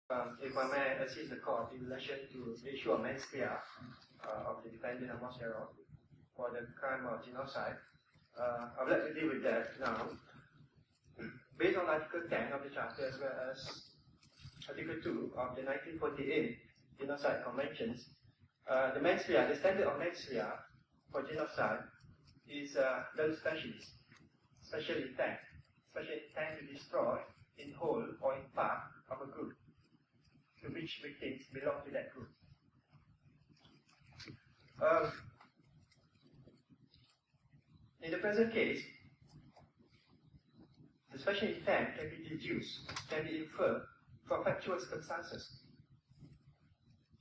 If I may assist the court in relation to the issue of mens rea of the defendant Amos Herod for the crime of genocide, I would like to deal with that now. Based on Article 10 of the Charter as well as Article 2 of the 1948 Genocide Conventions, the mens rea, the standard of mens rea for genocide is double specialist, special intent to destroy in whole or in part of a group to which victims belong to that group. In the present case, the special intent can be deduced, can be inferred from factual circumstances.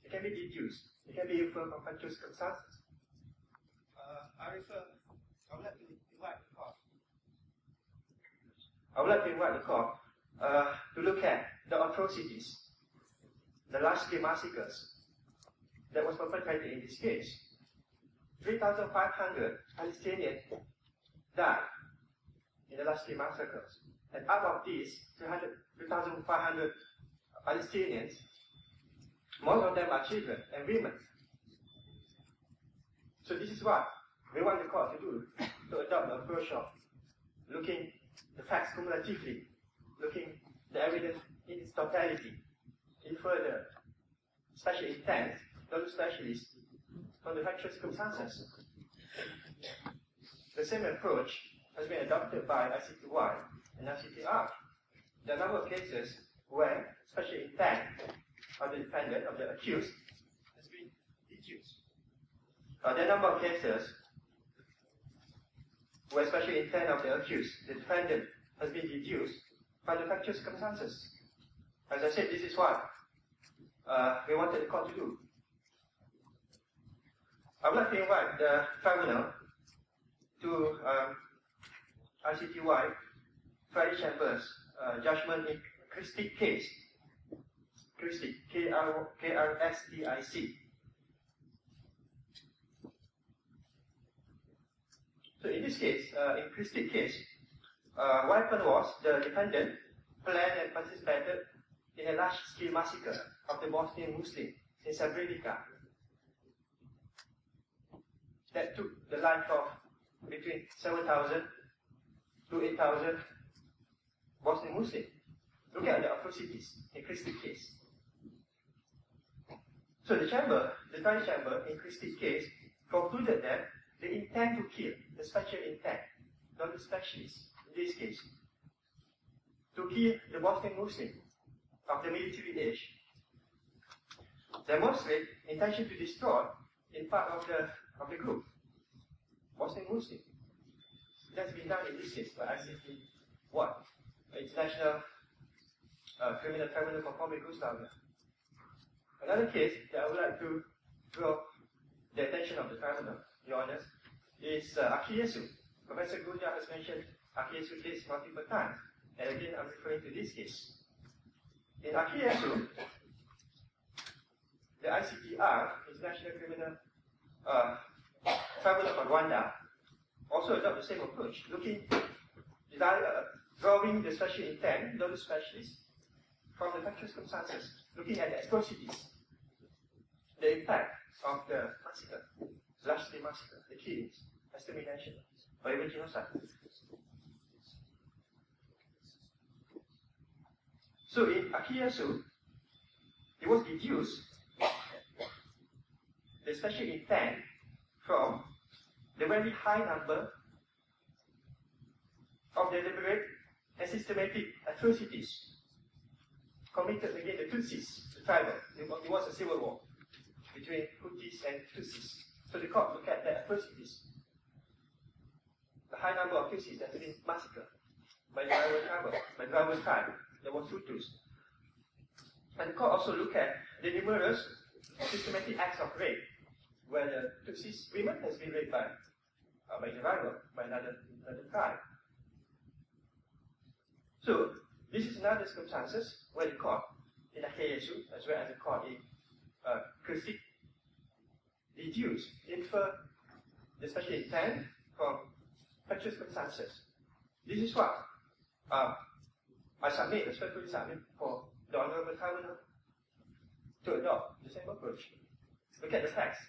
It can be deduced, it can be inferred from factual circumstances. I would like to invite the court. I would like to invite the court to look at the atrocities, the large-scale massacres that was perpetrated in this case. 3,500 Palestinians died in the large-scale massacres. And out of these 3,500 Palestinians, most of them are children and women. So this is what we want the court to do, to adopt the approach of looking the facts cumulatively, looking the evidence in its totality, infer the special intent, not specialist, from the factual circumstances. The same approach has been adopted by ICTY and ICTR. There are a number of cases where special intent of the defendant, of the accused, has been deduced. There are a number of cases where special intent of the accused, the defendant, has been deduced from the factual circumstances. As I said, this is what we wanted the court to do. I would like to invite the tribunal to ICTY Friday Chambers judgment in Christic case. Christic, K-R-S-T-I-C. So in this case, in Christic case, what happened was the defendant planned and participated in a large-scale massacre of the Bosnian Muslims in Srebrenica that took the life of between 7,000 to 8,000 Bosnian Muslims. Look at the atrocities in Christic case. So the trial chamber in Christic case concluded that the intent to kill, the special intent, not the specialist in this case, to kill the Bosnian Muslim of the military age, demonstrate intention to destroy in part of the group, Bosnian Muslim. That's been done in this case by ICTY, International Criminal Tribunal for former Yugoslavia. Another case that I would like to draw the attention of the tribunal, Your Honours, is Akiyesu. Professor Gurja has mentioned Akiyesu case multiple times, and again I'm referring to this case. In Akiyesu, the ICTR, International Criminal Tribunal for Rwanda, also adopt the same approach, drawing the special intent, not the specialist, from the factual circumstances, looking at the atrocities, the impact of the massacre, large-scale massacre, the killings, extermination, or even genocide. So in Akiyesu, it was deduced the special intent from the very high number of deliberate and systematic atrocities committed against the Tutsis, the tribal. It was a civil war between Hutus and Tutsis. So the court looked at the atrocities, the high number of Tutsis that have been massacred by the tribal tribe. There was Hutus. And the court also looked at the numerous systematic acts of rape, where the Tutsis women has been raped by the rival, by another tribe. So this is another circumstances where the court in Akiyesu, as well as the court in Christic, infer the special intent from factual circumstances. This is what I submit, respectfully submit for the Honorable Tribunal to adopt the same approach. Look at the facts.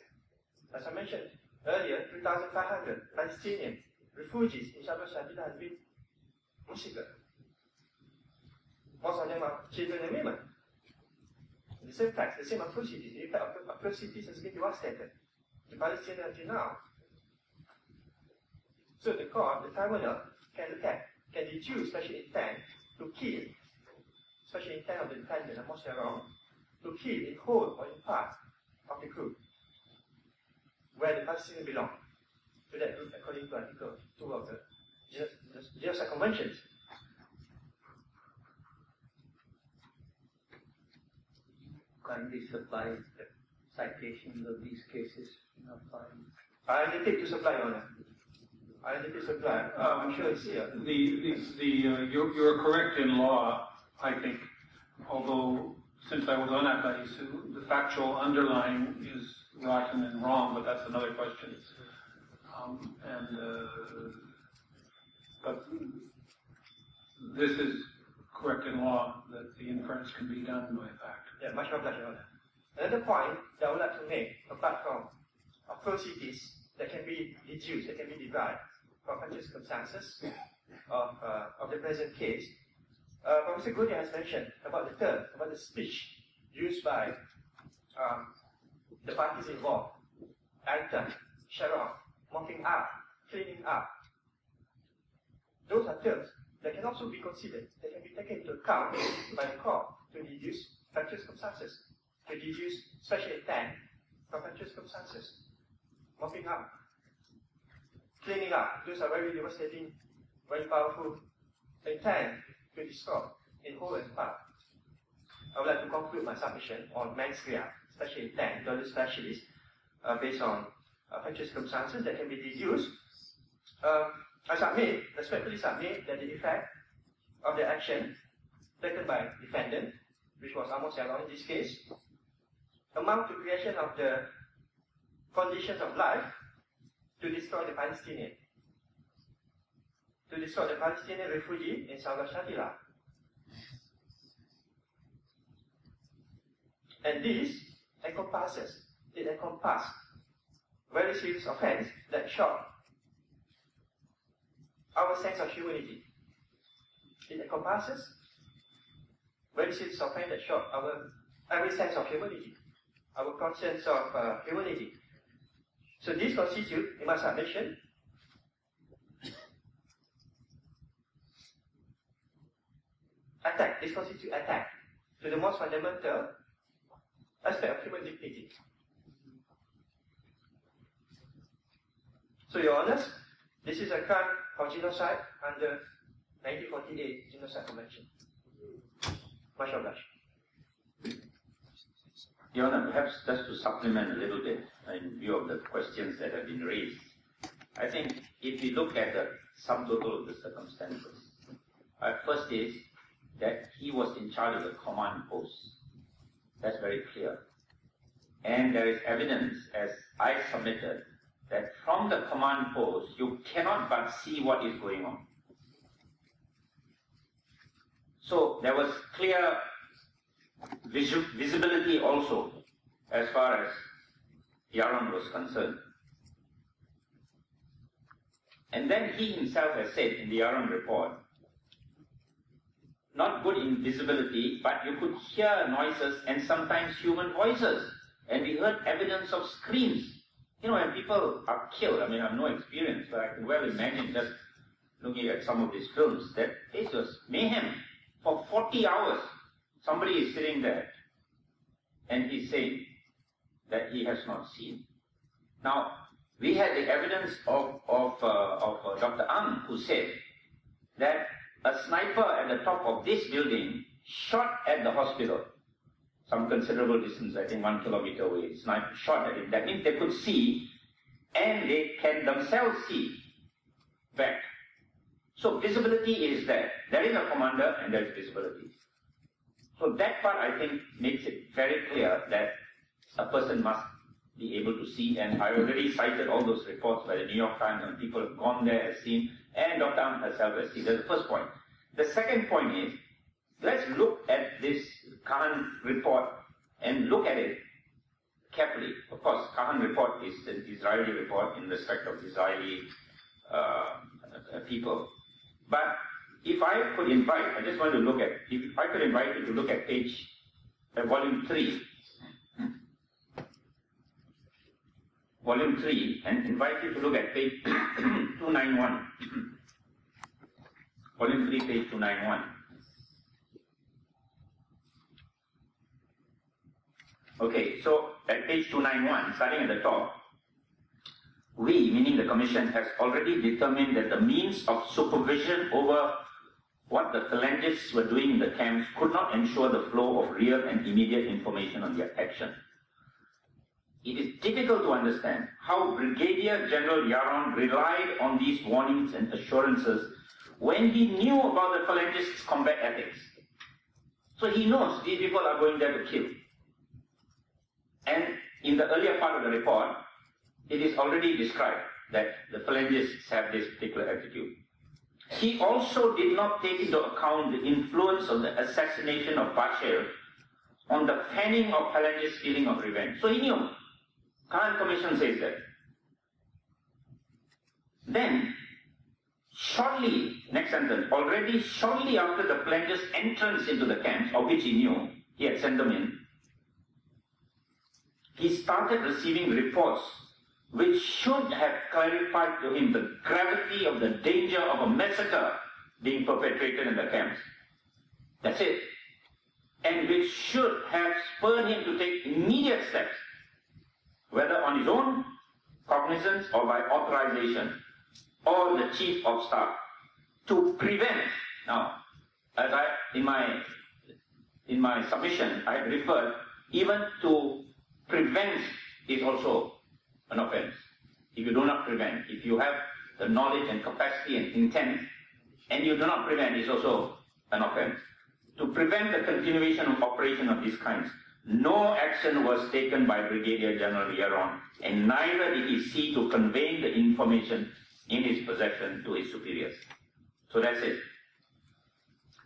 As I mentioned earlier, 2,500 Palestinian refugees in Sabah Shatila have been massacred. Most of them are children and women. The same facts, the same atrocities, the effect of atrocities has been devastated to Palestinians until now. So the court, the tribunal, can look at, can deduce special intent to kill, special intent of the defendant, and most wrong, to kill in whole or in part of the group where the Palestinians belong to that group according to Article 2 of the Genocide Conventions. Kindly supply citations of these cases in our file. I undertake to supply, Your Honor. I undertake to supply. I'm sure it's here. You're correct in law, I think, although since I was on that issue, the factual underlying is rotten and wrong, but that's another question. But this is correct in law that the inference can be done by fact. Yeah, much obliged, Your Honor. Another point that I would like to make, apart from atrocities that can be deduced, that can be derived from factual circumstances of the present case, Professor Godia has mentioned about the term, about the speech used by the parties involved, item, sharon, mopping up, cleaning up. Those are terms that can also be considered, that can be taken into account by the court to deduce factual circumstances, to deduce special intent from factual circumstances. Mopping up, cleaning up, those are very devastating, very powerful intent to destroy in whole and part. I would like to conclude my submission on mens rea, special intent, to other specialists, based on factual circumstances that can be deduced. I respectfully submit that the effect of the action taken by defendant, which was Amos Yaron in this case, amount to creation of the conditions of life to destroy the Palestinian refugee in Sabah Shatila. And this encompasses very serious offense that shock our sense of humanity. It encompasses very serious offense that shock our every sense of humanity, our conscience of humanity. So this constitutes, in my submission, attack. This constitutes attack to the most fundamental aspect of human dignity. So, Your Honours, this is a crime of genocide under 1948 Genocide Convention. Much obliged. Your Honor, perhaps just to supplement a little bit in view of the questions that have been raised, I think if we look at the sum total of the circumstances, first is that he was in charge of the command post. That's very clear. And there is evidence, as I submitted, that from the command post, you cannot but see what is going on. So there was clear visibility also as far as Yaron was concerned. And then he himself has said in the Yaron report, not good in visibility, but you could hear noises and sometimes human voices. And we heard evidence of screams. You know, when people are killed, I mean, I have no experience, but I can well imagine just looking at some of these films that it was mayhem. For 40 hours, somebody is sitting there and he's saying that he has not seen. Now, we had the evidence of Dr. Ang, who said that a sniper at the top of this building shot at the hospital, some considerable distance, I think 1 kilometer away, sniper shot at it. That means they could see and they can themselves see back. So visibility is there. There is a commander and there is visibility. So that part, I think, makes it very clear that a person must be able to see, and I already cited all those reports by the New York Times, and people have gone there, have seen, and Dr. Ang herself has seen. That's the first point. The second point is, let's look at this current report and look at it carefully. Of course, Kahan report is the Israeli report in respect of Israeli people. But if I could invite, I just want to look at, if I could invite you to look at page, volume 3, and invite you to look at page 291. Volume 3, page 291. Okay, so at page 291, starting at the top, we, meaning the Commission, has already determined that the means of supervision over what the phalangists were doing in the camps could not ensure the flow of real and immediate information on their action. It is difficult to understand how Brigadier General Yaron relied on these warnings and assurances when he knew about the phalangists' combat ethics. So he knows these people are going there to kill. And in the earlier part of the report, it is already described that the phalangists have this particular attitude. He also did not take into account the influence of the assassination of Bashir on the fanning of phalangists' feeling of revenge. So he knew. Khan Commission says that. Then, shortly, next sentence, already shortly after the phalangists' entrance into the camps, of which he knew, he had sent them in, he started receiving reports which should have clarified to him the gravity of the danger of a massacre being perpetrated in the camps. That's it. And which should have spurred him to take immediate steps, whether on his own cognizance or by authorization, or the Chief of Staff, to prevent. Now, as in my submission, I referred even to prevent is also an offense. If you do not prevent, if you have the knowledge and capacity and intent, and you do not prevent, is also an offense. To prevent the continuation of operation of these kinds, no action was taken by Brigadier General Yaron, and neither did he see to conveying the information in his possession to his superiors. So that's it.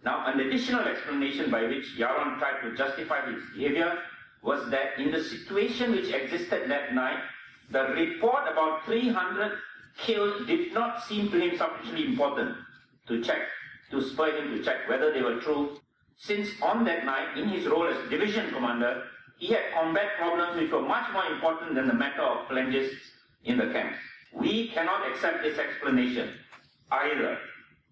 Now, an additional explanation by which Yaron tried to justify his behavior was that in the situation which existed that night, the report about 300 killed did not seem to him sufficiently important to spur him to check whether they were true, since on that night, in his role as division commander, he had combat problems which were much more important than the matter of phalangists in the camps. We cannot accept this explanation either.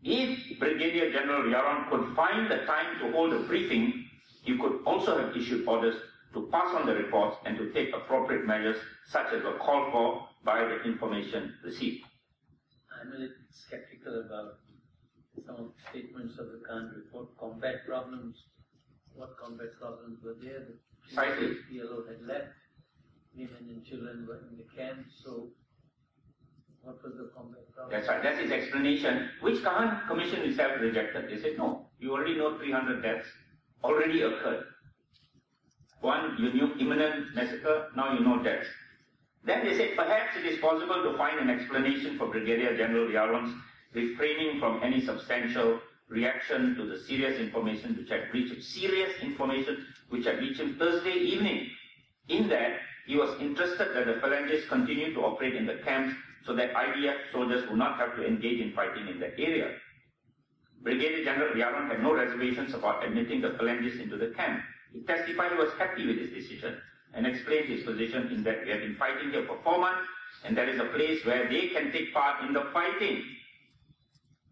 If Brigadier General Yaron could find the time to hold a briefing, he could also have issued orders to pass on the reports and to take appropriate measures such as were called for by the information received. I'm a little skeptical about some of the statements of the Khan report. Combat problems, what combat problems were there? Precisely. The PLO had left, women and children were in the camps, so what was the combat problem? That's right, that's his explanation, which Khan Commission itself rejected. They said, no, you already know 300 deaths already occurred. One, you knew imminent massacre, now you know deaths. Then they said, perhaps it is possible to find an explanation for Brigadier General Yaron's refraining from any substantial reaction to the serious information which had reached him Thursday evening. In that, he was interested that the phalangists continue to operate in the camps so that IDF soldiers would not have to engage in fighting in that area. Brigadier General Yaron had no reservations about admitting the phalangists into the camp. He testified he was happy with his decision and explained his position in that we have been fighting here for 4 months and that is a place where they can take part in the fighting.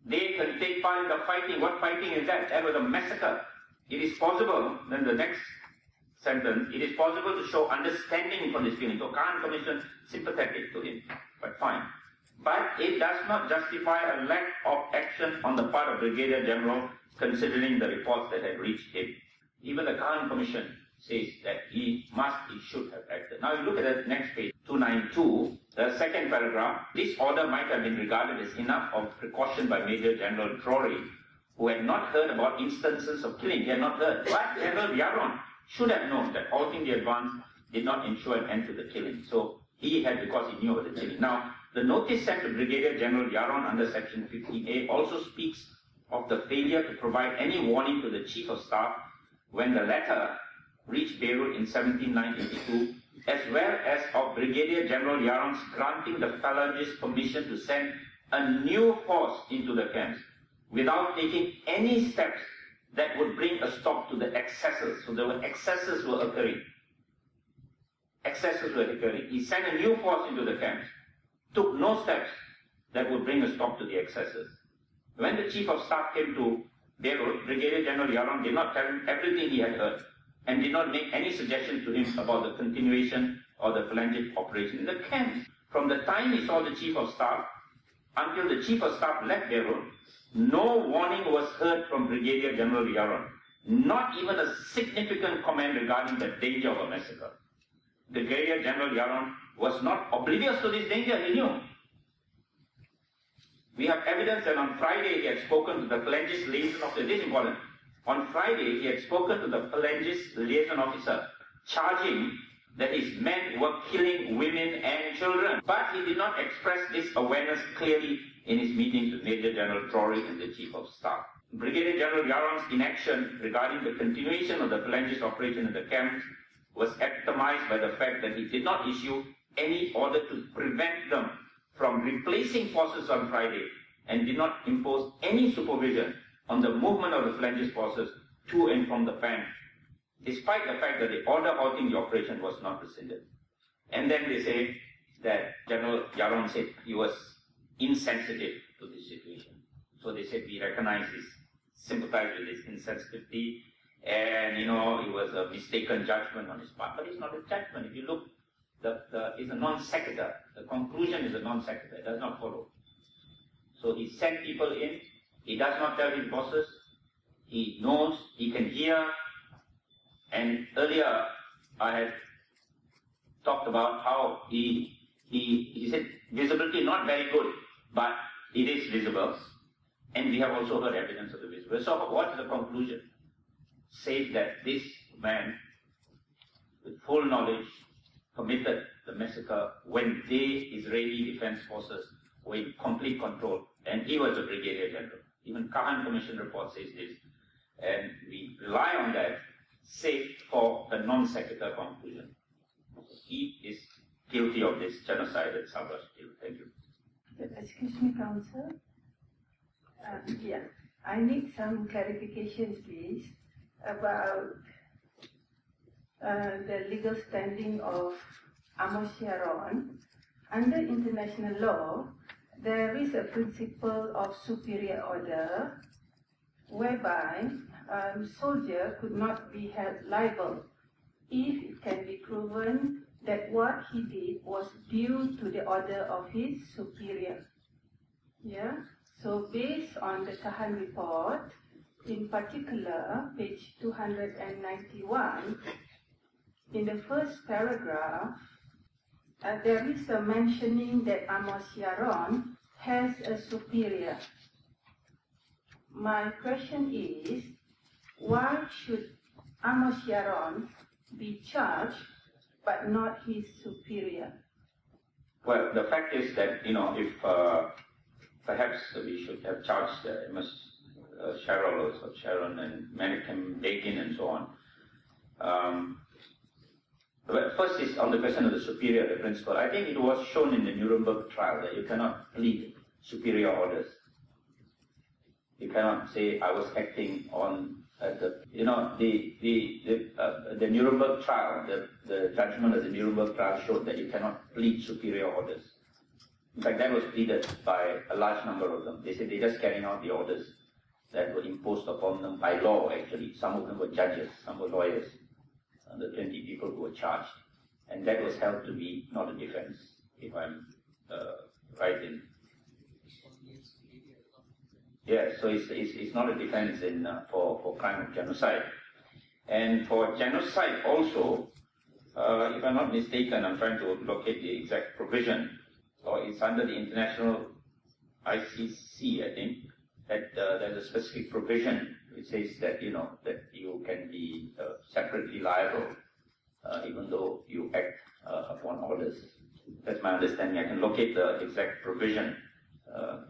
They can take part in the fighting. What fighting is that? That was a massacre. It is possible, then the next sentence, it is possible to show understanding for this feeling. So Khan Commission sympathetic to him, but fine. But it does not justify a lack of action on the part of Brigadier General considering the reports that had reached him. Even the Khan Commission says that he should have acted. Now you look at the next page, 292, the second paragraph. This order might have been regarded as enough of precaution by Major General Drury, who had not heard about instances of killing. He had not heard. But General Yaron should have known that halting the advance did not ensure an end to the killing. So he had, because he knew about the killing. Now, the notice sent to Brigadier General Yaron under Section 15A also speaks of the failure to provide any warning to the Chief of Staff when the latter reached Beirut in 1782, as well as of Brigadier General Yaron's granting the Phalangists permission to send a new force into the camps without taking any steps that would bring a stop to the excesses. So there were excesses were occurring. Excesses were occurring. He sent a new force into the camps, took no steps that would bring a stop to the excesses. When the Chief of Staff came to Beirut, Brigadier General Yaron did not tell him everything he had heard and did not make any suggestion to him about the continuation of the Phalangist operation in the camps. From the time he saw the Chief of Staff until the Chief of Staff left Beirut, no warning was heard from Brigadier General Yaron, not even a significant comment regarding the danger of a massacre. Brigadier General Yaron was not oblivious to this danger, he knew. We have evidence that on Friday he had spoken to the Phalangist liaison officer. This is important. On Friday he had spoken to the Phalangist liaison officer, charging that his men were killing women and children. But he did not express this awareness clearly in his meetings with Major General Drory and the Chief of Staff. Brigadier General Yaron's inaction regarding the continuation of the Phalangist operation in the camps was epitomized by the fact that he did not issue any order to prevent them from replacing forces on Friday and did not impose any supervision on the movement of the Phalangist forces to and from the bank, despite the fact that the order halting the operation was not rescinded. And then they say that General Yaron said he was insensitive to this situation. So they said we recognize this, sympathize with this insensitivity, and it was a mistaken judgment on his part. But it's not a judgment. If you look, it's a non sequitur. The conclusion is a non sequitur. It does not follow. So he sent people in. He does not tell his bosses. He knows. He can hear. And earlier I had talked about how he said visibility not very good, but it is visible. And we have also heard evidence of the visible. So what is the conclusion? Says that this man, with full knowledge, committed the massacre when the Israeli Defense Forces were in complete control, and he was a brigadier general. Even Kahan Commission report says this, and we rely on that, save for the non sequitur conclusion. He is guilty of this genocide at Sabah. Thank you. Excuse me, Counsel. I need some clarification, please, about the legal standing of Amos Yaron. Under international law, there is a principle of superior order whereby soldier could not be held liable if it can be proven that what he did was due to the order of his superior. Yeah? So based on the Kahan report, in particular, page 291, in the first paragraph, there is a mentioning that Amos Yaron has a superior. My question is, why should Amos Yaron be charged but not his superior? Well, the fact is that, if perhaps we should have charged Amos Sharon and Menachem Begin and so on. But first is on the question of the superior, the principle. I think it was shown in the Nuremberg trial that you cannot plead superior orders. You cannot say I was acting on the Nuremberg trial. The judgment of the Nuremberg trial showed that you cannot plead superior orders. In fact, that was pleaded by a large number of them. They said they're just carrying out the orders that were imposed upon them by law, actually. Some of them were judges, some were lawyers. The 20 people who were charged. And that was held to be not a defense, if I'm right in. Yeah, so it's not a defense for crime of genocide. And for genocide also, if I'm not mistaken, I'm trying to locate the exact provision, or it's under the international ICC, I think, that there's a specific provision which says that, that you can be separately liable, even though you act upon orders. That's my understanding. I can locate the exact provision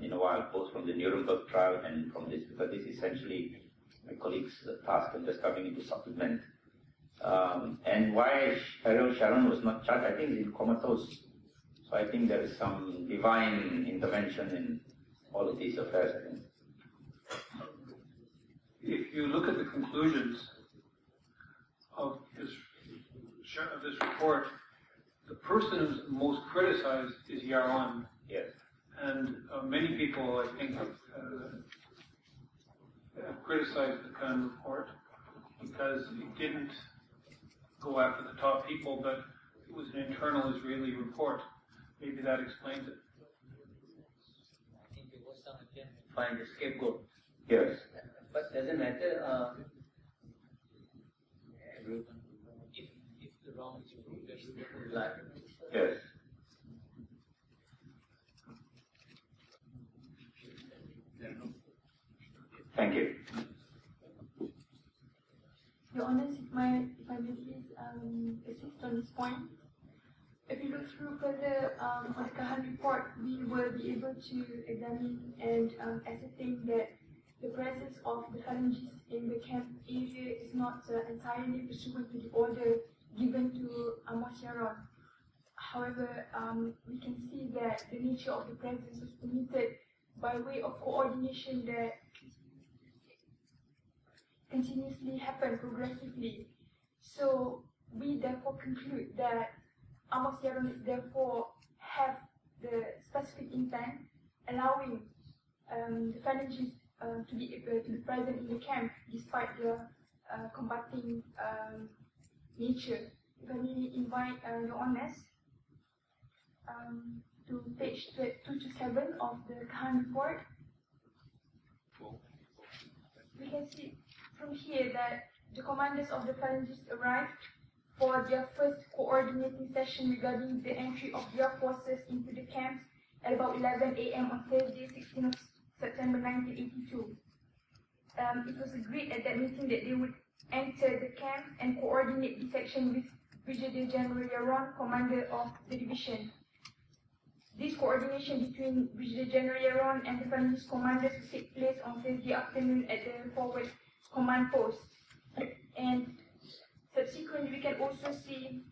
in a while, both from the Nuremberg trial and from this, because this is essentially my colleague's task. I'm just coming in to supplement. And why Ariel Sharon was not charged, I think he's in comatose. So I think there is some divine intervention in all of these affairs, I think. If you look at the conclusions of this report, the person who's most criticized is Yaron. Yes. And many people, I think, have criticized the Khan report because it didn't go after the top people, but it was an internal Israeli report. Maybe that explains it. I think there was some attempt to find a scapegoat. Yes. But doesn't matter. If the wrong is proved, everyone is liable. Yes. Thank you. Your Honour, if I may please assist on this point. If you look through further on the Kahan report, we will be able to examine and ascertain that the presence of the phalanges in the camp area is not entirely pursuant to the order given to Amos Yaron. However, we can see that the nature of the presence was permitted by way of coordination that continuously happened progressively. So we therefore conclude that Amos Yaron therefore have the specific intent allowing the phalanges to be present in the camp despite their combating nature. If I may invite Your Honours to page 227 of the Kahan report. We can see from here that the commanders of the phalanges arrived for their first coordinating session regarding the entry of their forces into the camps at about 11 a.m. on Thursday, 16th of September 1982. It was agreed at that meeting that they would enter the camps and coordinate the section with Brigadier General Yaron, commander of the division. This coordination between Brigadier General Yaron and the phalanges commanders will take place on Thursday afternoon at the forward command post. And subsequently, we can also see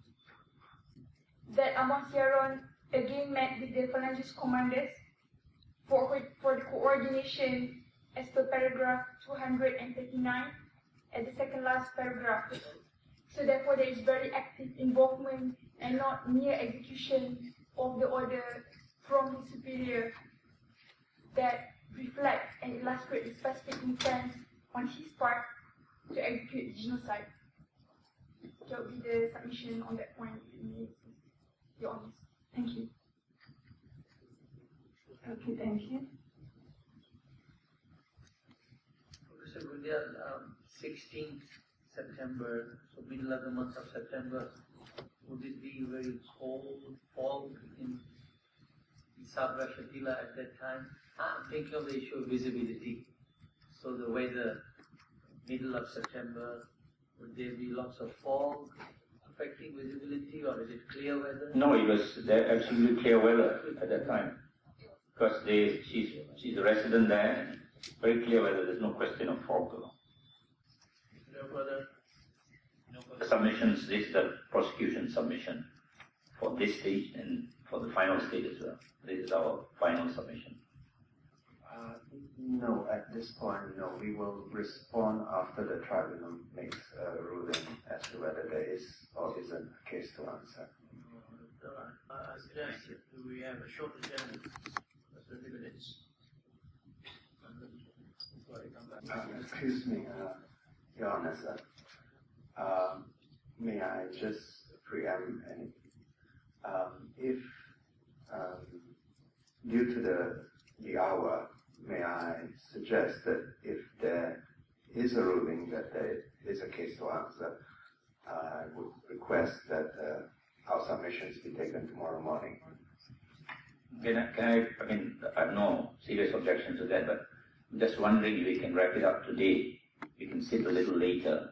that Amos Yaron again met with the phalanges commanders for the coordination as per paragraph 239 at the second last paragraph. So therefore, there is very active involvement and not mere execution of the order from his superior that reflects and illustrates the specific intent on his part to execute genocide. That will be the submission on that point, Your Honours. Thank you. Okay, thank you. Professor Gundiyal, 16th September, so middle of the month of September, would it be very cold, fog in Sabra Shatila at that time? I'm thinking of the issue of visibility. So the weather, middle of September, would there be lots of fog affecting visibility, or is it clear weather? No, it was absolutely clear weather at that time. Because she's a resident there, and very clear weather, there's no question of fog. No further. The submissions, this is the prosecution submission for this stage and for the final stage as well. This is our final submission. No, at this point, no. We will respond after the tribunal makes a ruling as to whether there is or isn't a case to answer. I suggest we have a short agenda, 30 minutes. Excuse me, Your Honour, sir. May I just preempt any? If due to the hour, may I suggest that if there is a ruling that there is a case to answer, I would request that our submissions be taken tomorrow morning. I mean, I have no serious objection to that, but I'm just wondering if we can wrap it up today. We can sit a little later.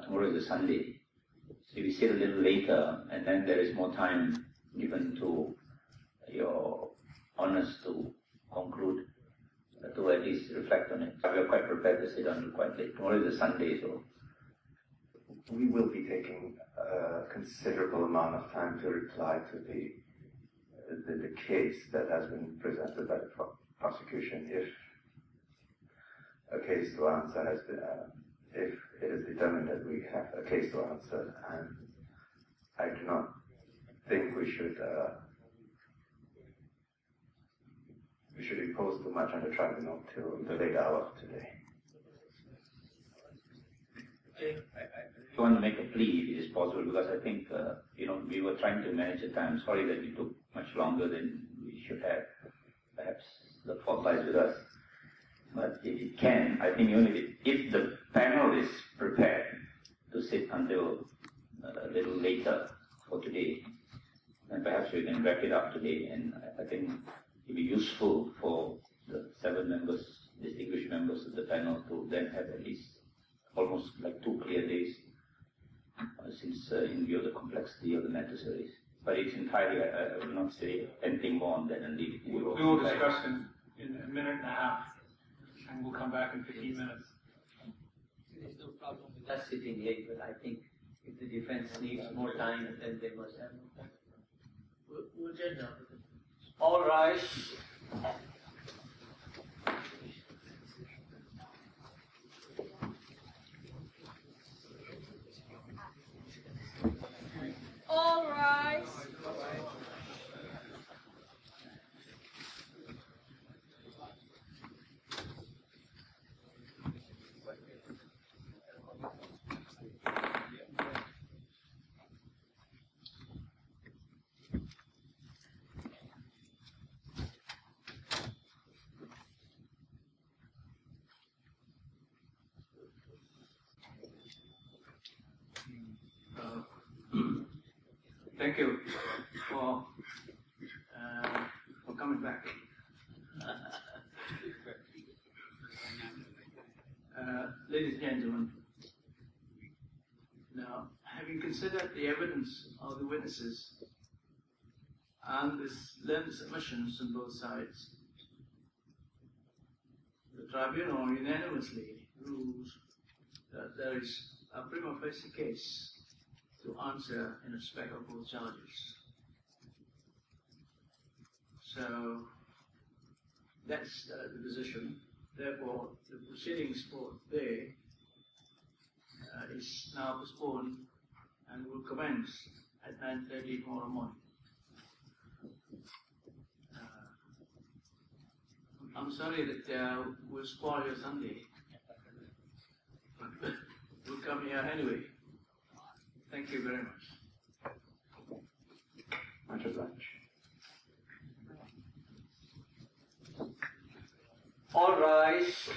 Tomorrow is a Sunday. So we sit a little later, and then there is more time given to your honours to conclude, to at least reflect on it. We are quite prepared to sit until quite late. Tomorrow is a Sunday, so we will be taking a considerable amount of time to reply to the case that has been presented by the prosecution. If a case to answer has been, if it is determined that we have a case to answer, and I do not think we should impose too much on the tribunal till the late hour of today. I want to make a plea, if it is possible, because I think, we were trying to manage the time. Sorry that it took much longer than we should have. Perhaps the fault lies with us. But if it can, I think only if the panel is prepared to sit until a little later for today, then perhaps we can wrap it up today. And I think it will be useful for the 7 members, distinguished members of the panel, to then have at least almost like 2 clear days, since in view of the complexity of the matter series. But it's entirely, I will not say anything more on that and leave it to you. We will discuss in a minute and a half, and we'll come back in 15 minutes. There's no problem with us sitting late, but I think if the defense needs more time, then they must have more time. We'll get down. All rise. All rise. Thank you for coming back. Ladies and gentlemen, now, having considered the evidence of the witnesses and the learned submissions on both sides, the tribunal unanimously rules that there is a prima facie case to answer in respect of both charges. So that's the position. Therefore, the proceedings for today is now postponed and will commence at 9:30 tomorrow morning. I'm sorry that we'll spoil your Sunday. We'll come here anyway. Thank you very much. Much obliged. All rise.